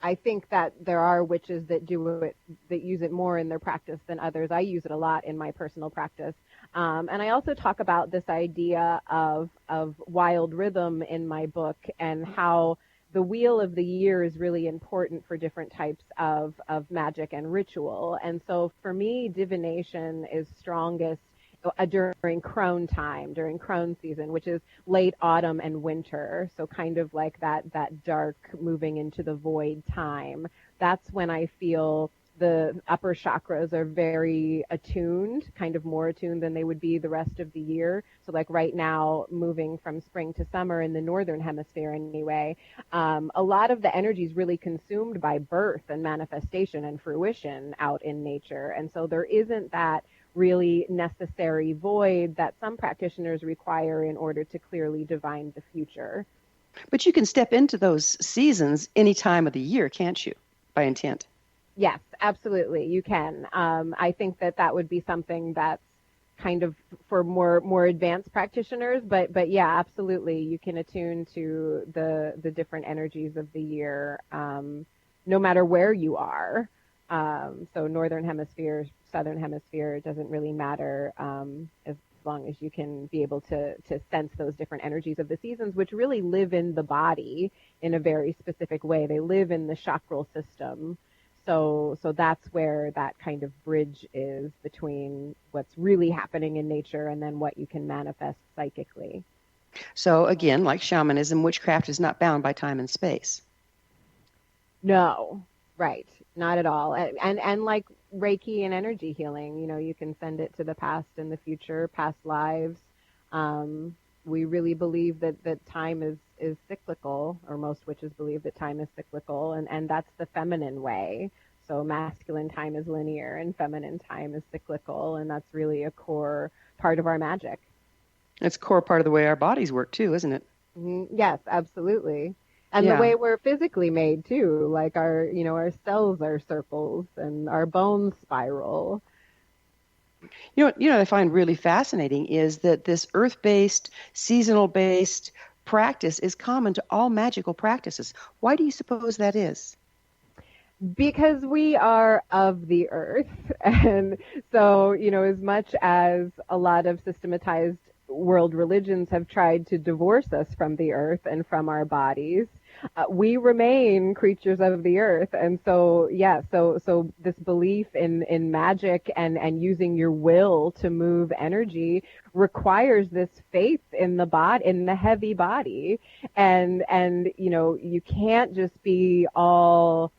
I think that there are witches that use it more in their practice than others. I use it a lot in my personal practice. And I also talk about this idea of wild rhythm in my book, and how the wheel of the year is really important for different types of magic and ritual. And so for me, divination is strongest during crone time, during crone season, which is late autumn and winter. So kind of like that dark moving into the void time. That's when I feel the upper chakras are very attuned, kind of more attuned than they would be the rest of the year. So like right now, moving from spring to summer in the northern hemisphere anyway, a lot of the energy is really consumed by birth and manifestation and fruition out in nature. And so there isn't that really necessary void that some practitioners require in order to clearly divine the future. But you can step into those seasons any time of the year, can't you, by intent? Yes, absolutely, you can. I think that would be something that's kind of for more advanced practitioners, but yeah, absolutely, you can attune to the different energies of the year, no matter where you are. So northern hemisphere, southern hemisphere, it doesn't really matter, as long as you can be able to sense those different energies of the seasons, which really live in the body in a very specific way. They live in the chakral system. So that's where that kind of bridge is between what's really happening in nature and then what you can manifest psychically. So again, like shamanism, witchcraft is not bound by time and space. No, right. Not at all. And like Reiki and energy healing. You can send it to the past and the future, past lives. We really believe that time is cyclical, or most witches believe that time is cyclical, and that's the feminine way. So masculine time is linear and feminine time is cyclical, and that's really a core part of our magic. It's a core part of the way our bodies work too, isn't it? Yes, absolutely. And the way we're physically made too, like our cells are circles and our bones spiral. What I find really fascinating is that this earth-based, seasonal-based practice is common to all magical practices. Why do you suppose that is? Because we are of the earth. And so, as much as a lot of systematized world religions have tried to divorce us from the earth and from our bodies, we remain creatures of the earth. And so, so this belief in magic and using your will to move energy requires this faith in the body, in the heavy body. And you can't just be all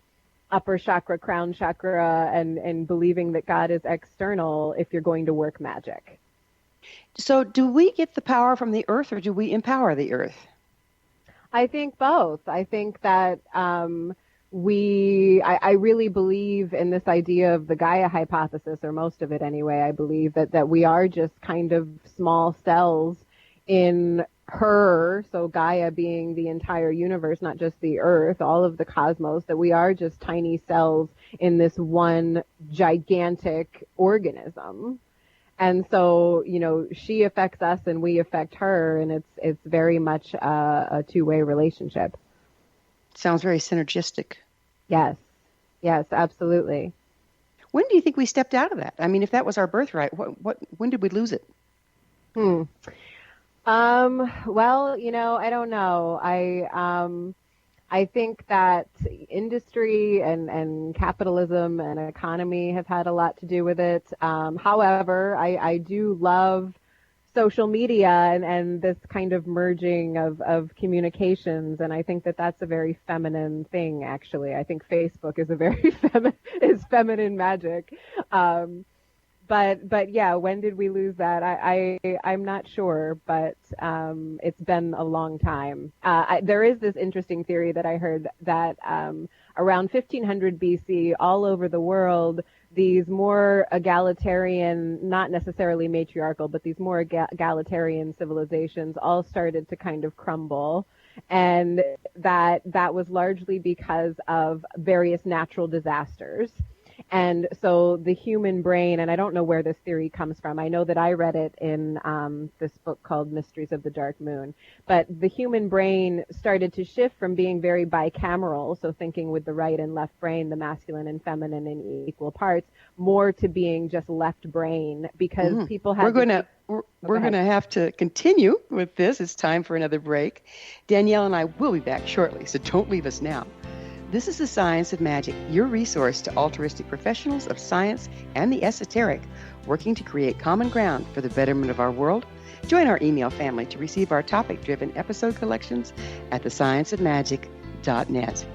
upper chakra, crown chakra, and believing that God is external if you're going to work magic. So do we get the power from the earth, or do we empower the earth? I think both. I think that I really believe in this idea of the Gaia hypothesis, or most of it anyway. I believe that we are just kind of small cells in her, so Gaia being the entire universe, not just the earth, all of the cosmos, that we are just tiny cells in this one gigantic organism. And so, she affects us and we affect her, and it's very much a two-way relationship. Sounds very synergistic. Yes, absolutely. When do you think we stepped out of that? I mean, if that was our birthright, when did we lose it? Well, I don't know. I think that industry and capitalism and economy have had a lot to do with it. However, I do love social media and this kind of merging of communications, and I think that that's a very feminine thing, actually. I think Facebook is a very feminine magic. But yeah, when did we lose that? I'm not sure, but it's been a long time. There is this interesting theory that I heard that around 1500 BC, all over the world, these more egalitarian, not necessarily matriarchal, but these more egalitarian civilizations all started to kind of crumble. And that was largely because of various natural disasters. And so the human brain, and I don't know where this theory comes from. I know that I read it in this book called Mysteries of the Dark Moon. But the human brain started to shift from being very bicameral, so thinking with the right and left brain, the masculine and feminine in equal parts, more to being just left brain, because people had We're going to have to continue with this. It's time for another break. Danielle and I will be back shortly, so don't leave us now. This is The Science of Magic, your resource to altruistic professionals of science and the esoteric, working to create common ground for the betterment of our world. Join our email family to receive our topic-driven episode collections at thescienceofmagic.net.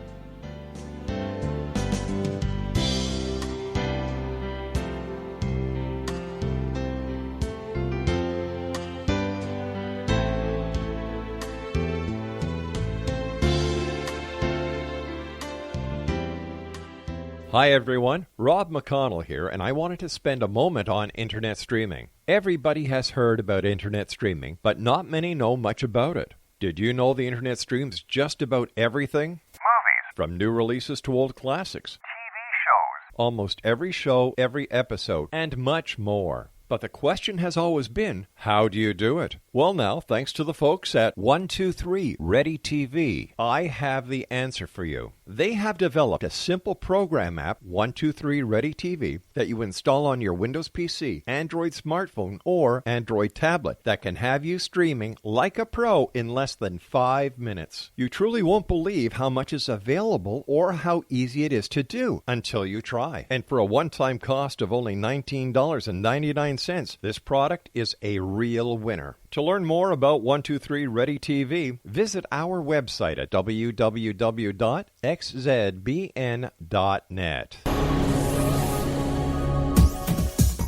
Hi everyone, Rob McConnell here, and I wanted to spend a moment on internet streaming. Everybody has heard about internet streaming, but not many know much about it. Did you know the internet streams just about everything? Movies. From new releases to old classics. TV shows. Almost every show, every episode, and much more. But the question has always been, how do you do it? Well now, thanks to the folks at 123 Ready TV, I have the answer for you. They have developed a simple program app, 123 Ready TV, that you install on your Windows PC, Android smartphone, or Android tablet that can have you streaming like a pro in less than 5 minutes. You truly won't believe how much is available or how easy it is to do until you try. And for a one-time cost of only $19.99, this product is a real winner. To learn more about 123 Ready TV, visit our website at www.xzbn.net.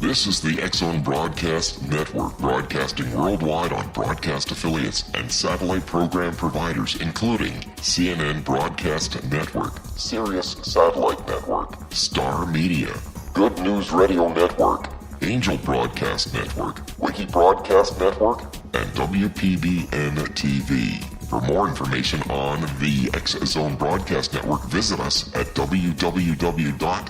This is the X-Zone Broadcast Network, broadcasting worldwide on broadcast affiliates and satellite program providers, including CNN Broadcast Network, Sirius Satellite Network, Star Media, Good News Radio Network, Angel Broadcast Network, Wiki Broadcast Network, and WPBN TV. For more information on the X-Zone Broadcast Network, visit us at www.xzbn.net.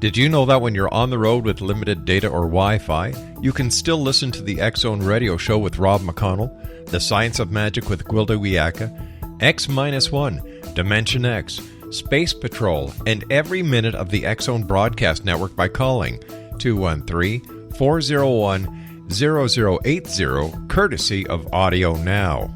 Did you know that when you're on the road with limited data or Wi-Fi, you can still listen to the X-Zone Radio Show with Rob McConnell, The Science of Magic with Gwilda Wiyaka, X-1, Dimension X, Space Patrol, and every minute of the X-Zone Broadcast Network by calling 213-401-0080, courtesy of Audio Now.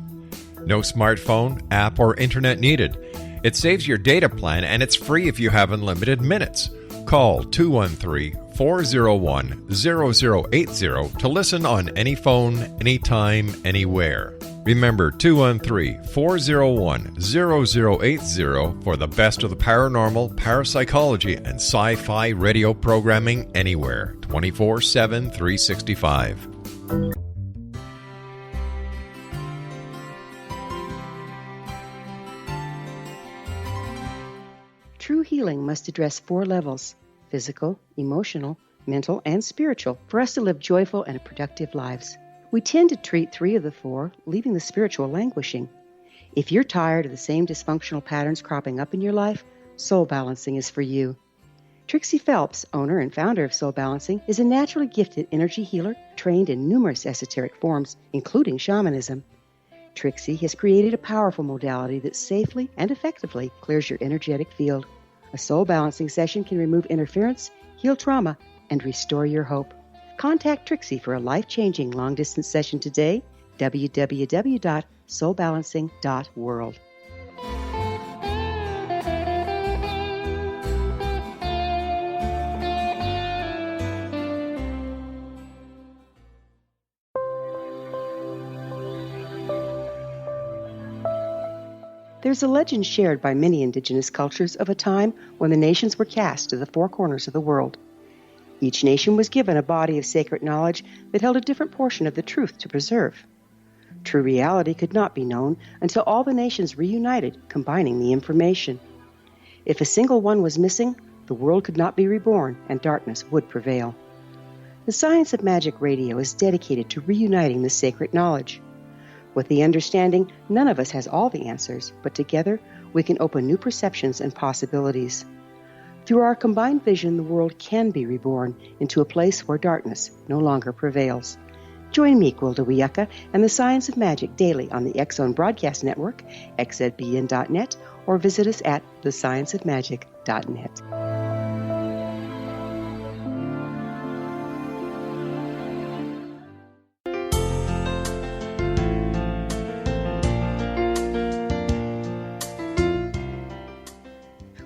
No smartphone, app, or internet needed. It saves your data plan, and it's free if you have unlimited minutes. Call 213-401-0080 to listen on any phone, anytime, anywhere. Remember 213-401-0080 for the best of the paranormal, parapsychology, and sci-fi radio programming anywhere, 24/7, 365. True healing must address 4 levels: physical, emotional, mental, and spiritual, for us to live joyful and productive lives. We tend to treat 3 of the 4, leaving the spiritual languishing. If you're tired of the same dysfunctional patterns cropping up in your life, Soul Balancing is for you. Trixie Phelps, owner and founder of Soul Balancing, is a naturally gifted energy healer trained in numerous esoteric forms, including shamanism. Trixie has created a powerful modality that safely and effectively clears your energetic field. A Soul Balancing session can remove interference, heal trauma, and restore your hope. Contact Trixie for a life-changing long-distance session today, www.soulbalancing.world. There's a legend shared by many indigenous cultures of a time when the nations were cast to the 4 corners of the world. Each nation was given a body of sacred knowledge that held a different portion of the truth to preserve. True reality could not be known until all the nations reunited, combining the information. If a single one was missing, the world could not be reborn and darkness would prevail. The Science of Magic Radio is dedicated to reuniting the sacred knowledge. With the understanding, none of us has all the answers, but together we can open new perceptions and possibilities. Through our combined vision, the world can be reborn into a place where darkness no longer prevails. Join me, Gwilda Wiyaka, and the Science of Magic daily on the X-Zone Broadcast Network, xzbn.net, or visit us at thescienceofmagic.net.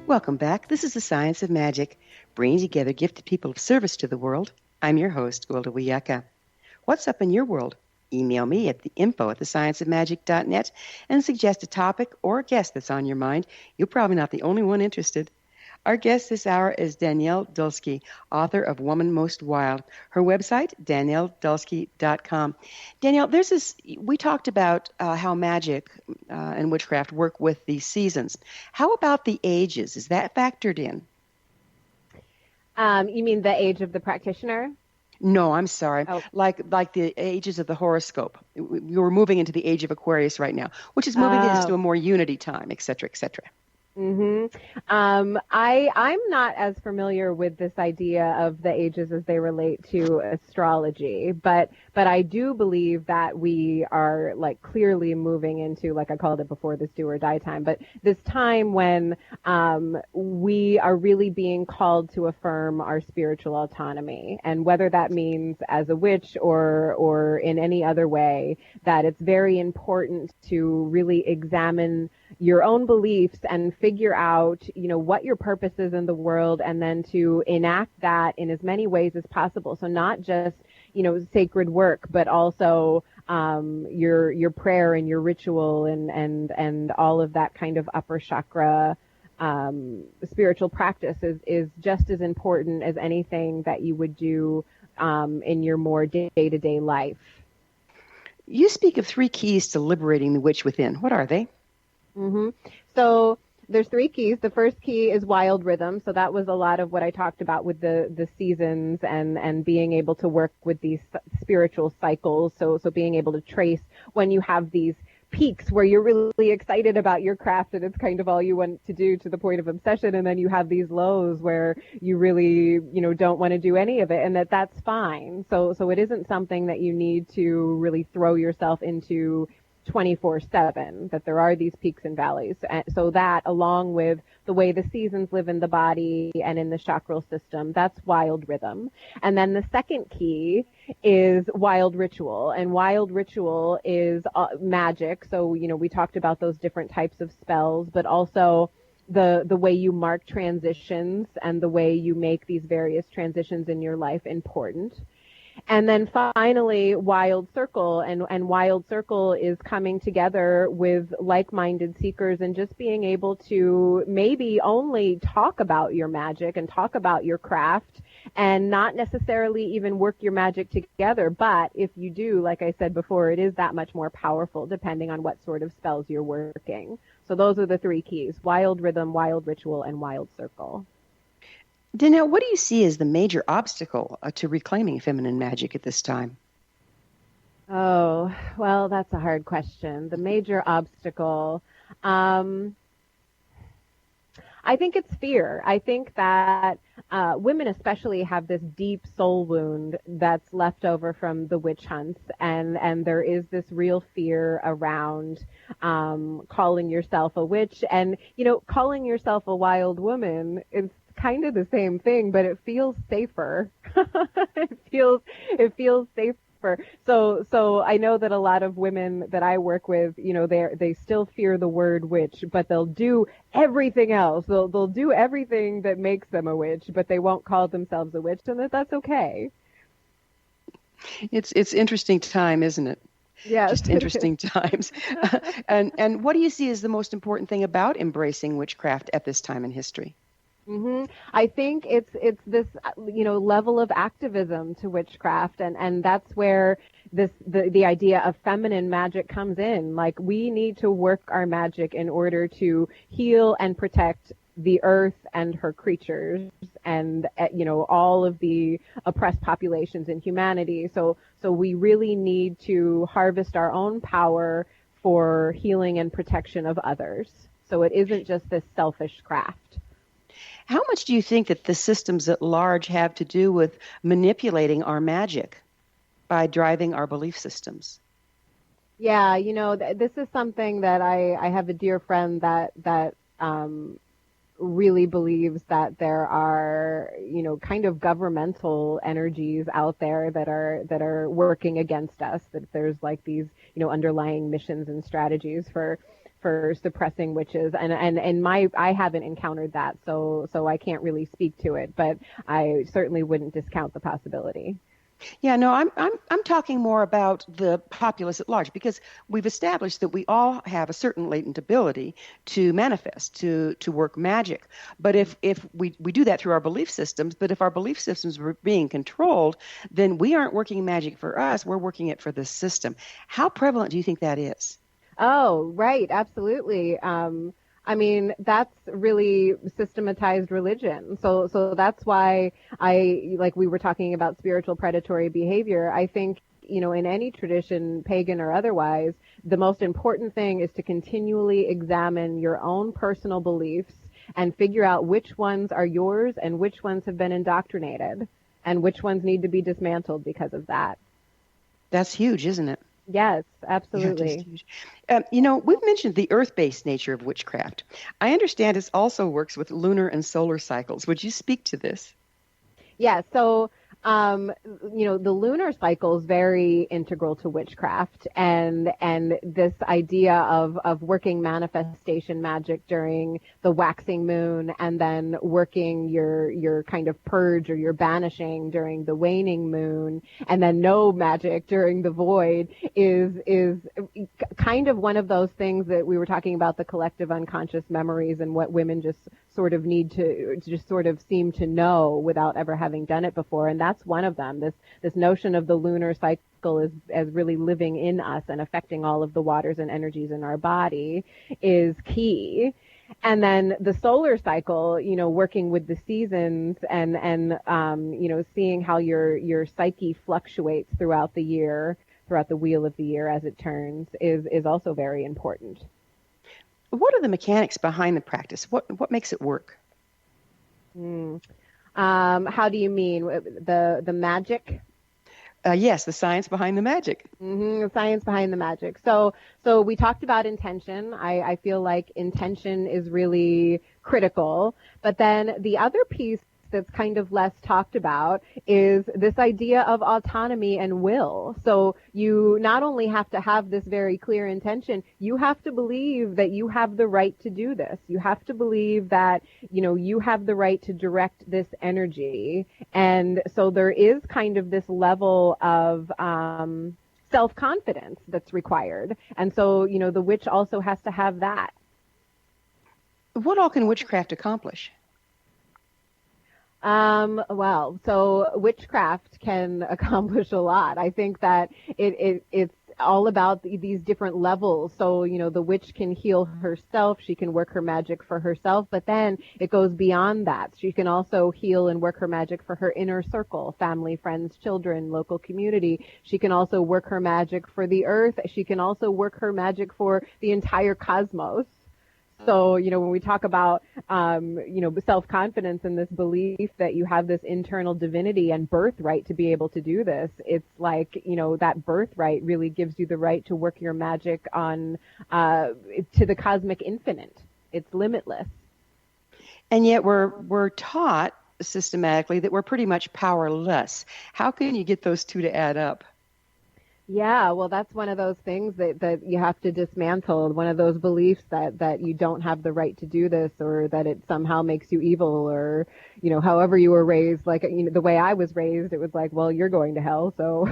Welcome back. This is the Science of Magic, bringing together gifted people of service to the world. I'm your host, Gwilda Wiyaka. What's up in your world? Email me at info@thescienceofmagic.net and suggest a topic or a guest that's on your mind. You're probably not the only one interested. Our guest this hour is Danielle Dulsky, author of Woman Most Wild. Her website, danielledulsky.com. Danielle, we talked about how magic and witchcraft work with the seasons. How about the ages? Is that factored in? You mean the age of the practitioner? No, I'm sorry. Oh. Like the ages of the horoscope. We're moving into the age of Aquarius right now, which is moving us to a more unity time, et cetera, et cetera. I'm not as familiar with this idea of the ages as they relate to astrology, but I do believe that we are like clearly moving into, like I called it before, this do or die time, but this time when we are really being called to affirm our spiritual autonomy, and whether that means as a witch or in any other way, that it's very important to really examine your own beliefs and figure out, what your purpose is in the world, and then to enact that in as many ways as possible. So not just, sacred work, but also your prayer and your ritual and all of that kind of upper chakra spiritual practice is just as important as anything that you would do in your more day-to-day life. You speak of 3 keys to liberating the witch within. What are they? Mm-hmm. So there's 3 keys. The first key is wild rhythm. So that was a lot of what I talked about with the seasons and being able to work with these spiritual cycles. So being able to trace when you have these peaks where you're really excited about your craft and it's kind of all you want to do to the point of obsession, and then you have these lows where you really don't want to do any of it, and that's fine. So it isn't something that you need to really throw yourself into 24/7, that there are these peaks and valleys. So that, along with the way the seasons live in the body and in the chakral system, that's wild rhythm. And then the second key is wild ritual. And wild ritual is magic. So, we talked about those different types of spells, but also the way you mark transitions and the way you make these various transitions in your life important. And then finally, Wild Circle. And Wild Circle is coming together with like-minded seekers and just being able to maybe only talk about your magic and talk about your craft and not necessarily even work your magic together. But if you do, like I said before, it is that much more powerful depending on what sort of spells you're working. So those are the 3 keys: wild rhythm, wild ritual, and wild circle. Danielle, what do you see as the major obstacle to reclaiming feminine magic at this time? Oh, well, that's a hard question. The major obstacle, I think it's fear. I think that women especially have this deep soul wound that's left over from the witch hunts, and there is this real fear around calling yourself a witch. And, calling yourself a wild woman is kind of the same thing, but it feels safer. It feels safer. So I know that a lot of women that I work with, they still fear the word witch, but they'll do everything else. They'll do everything that makes them a witch, but they won't call themselves a witch, and that's okay. It's interesting time, isn't it? Yeah, just interesting times. And what do you see as the most important thing about embracing witchcraft at this time in history? Mm-hmm. I think it's this level of activism to witchcraft, and that's where the idea of feminine magic comes in. Like, we need to work our magic in order to heal and protect the earth and her creatures, and all of the oppressed populations in humanity. So we really need to harvest our own power for healing and protection of others. So it isn't just this selfish craft. How much do you think that the systems at large have to do with manipulating our magic by driving our belief systems? Yeah, this is something that I have a dear friend that really believes that there are, kind of governmental energies out there that are working against us, that there's like these, underlying missions and strategies for suppressing witches, and I haven't encountered that, so I can't really speak to it, but I certainly wouldn't discount the possibility. Yeah, no, I'm talking more about the populace at large, because we've established that we all have a certain latent ability to manifest, to work magic. But if we do that through our belief systems, but if our belief systems were being controlled, then we aren't working magic for us, we're working it for the system. How prevalent do you think that is? Oh, right. Absolutely. That's really systematized religion. So that's why we were talking about spiritual predatory behavior. I think, in any tradition, pagan or otherwise, the most important thing is to continually examine your own personal beliefs and figure out which ones are yours and which ones have been indoctrinated and which ones need to be dismantled because of that. That's huge, isn't it? Yes, absolutely. We've mentioned the earth-based nature of witchcraft. I understand it also works with lunar and solar cycles. Would you speak to this? Yeah, so The lunar cycle is very integral to witchcraft, and this idea of working manifestation magic during the waxing moon, and then working your kind of purge or your banishing during the waning moon, and then no magic during the void is kind of one of those things that we were talking about, the collective unconscious memories and what women just sort of need to just sort of seem to know without ever having done it before. And that's one of them. This notion of the lunar cycle is as really living in us and affecting all of the waters and energies in our body is key. And then the solar cycle, working with the seasons and seeing how your psyche fluctuates throughout the year, throughout the wheel of the year as it turns is also very important. What are the mechanics behind the practice? What makes it work? How do you mean? The magic? Yes, the science behind the magic. The science behind the magic. So we talked about intention. I feel like intention is really critical. But then the other piece that's kind of less talked about is this idea of autonomy and will. So you not only have to have this very clear intention, you have to believe that you have the right to do this. You have to believe that, you have the right to direct this energy. And so there is kind of this level of self-confidence that's required. And so, the witch also has to have that. What all can witchcraft accomplish? So witchcraft can accomplish a lot. I think that it's all about these different levels. So, the witch can heal herself. She can work her magic for herself, but then it goes beyond that. She can also heal and work her magic for her inner circle, family, friends, children, local community. She can also work her magic for the earth. She can also work her magic for the entire cosmos. So, when we talk about, self-confidence and this belief that you have this internal divinity and birthright to be able to do this, it's like, that birthright really gives you the right to work your magic on, to the cosmic infinite. It's limitless. And yet we're taught systematically that we're pretty much powerless. How can you get those two to add up? Yeah, well, that's one of those things that you have to dismantle, one of those beliefs that you don't have the right to do this, or that it somehow makes you evil, or, however you were raised. Like, the way I was raised, it was like, well, you're going to hell, so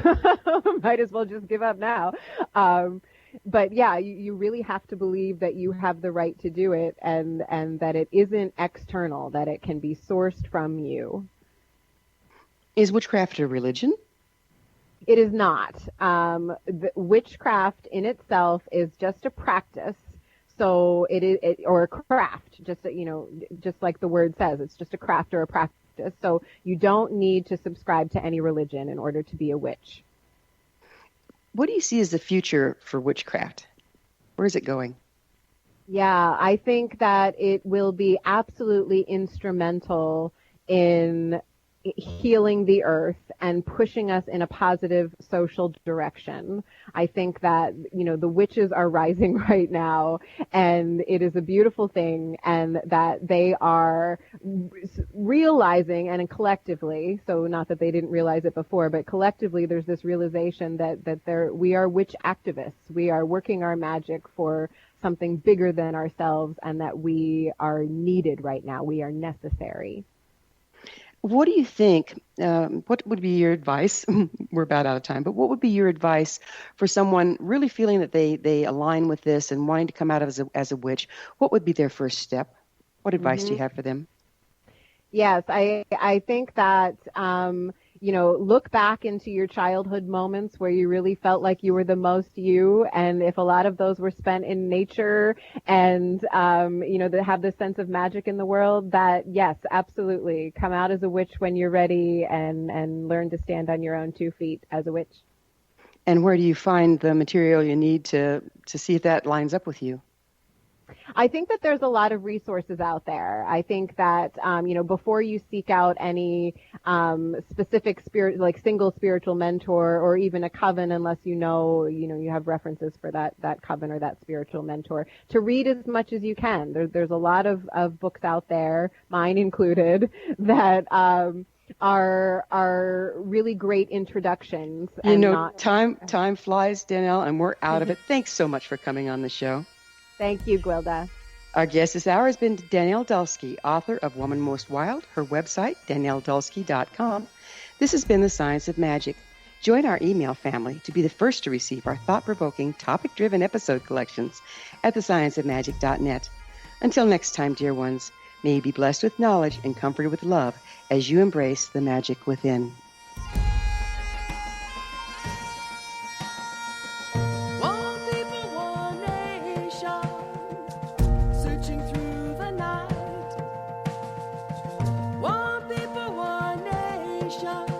might as well just give up now. But yeah, you really have to believe that you have the right to do it, and that it isn't external, that it can be sourced from you. Is witchcraft a religion? It is not. Witchcraft in itself is just a practice. So or a craft, just like the word says, it's just a craft or a practice. So you don't need to subscribe to any religion in order to be a witch. What do you see as the future for witchcraft? Where is it going? Yeah, I think that it will be absolutely instrumental in healing the earth and pushing us in a positive social direction. I think that, the witches are rising right now, and it is a beautiful thing, and that they are realizing, and collectively, so not that they didn't realize it before, but collectively there's this realization that we are witch activists. We are working our magic for something bigger than ourselves, and that we are needed right now. We are necessary. What do you think, what would be your advice? We're about out of time, but what would be your advice for someone really feeling that they align with this and wanting to come out as a witch? What would be their first step? What advice do you have for them? Yes, I think that, look back into your childhood moments where you really felt like you were the most you. And if a lot of those were spent in nature and, that have this sense of magic in the world, that yes, absolutely. Come out as a witch when you're ready and learn to stand on your own 2 feet as a witch. And where do you find the material you need to see if that lines up with you? I think that there's a lot of resources out there. I think that, before you seek out any specific single spiritual mentor or even a coven, unless you have references for that coven or that spiritual mentor, to read as much as you can. There's a lot of books out there, mine included, that are really great introductions. You and know, not... time flies, Danielle, and we're out of it. Thanks so much for coming on the show. Thank you, Gwilda. Our guest this hour has been Danielle Dulsky, author of Woman Most Wild, her website, danielledulsky.com. This has been The Science of Magic. Join our email family to be the first to receive our thought-provoking, topic-driven episode collections at thescienceofmagic.net. Until next time, dear ones, may you be blessed with knowledge and comforted with love as you embrace the magic within. One people, one nation, searching through the night. One people, one nation.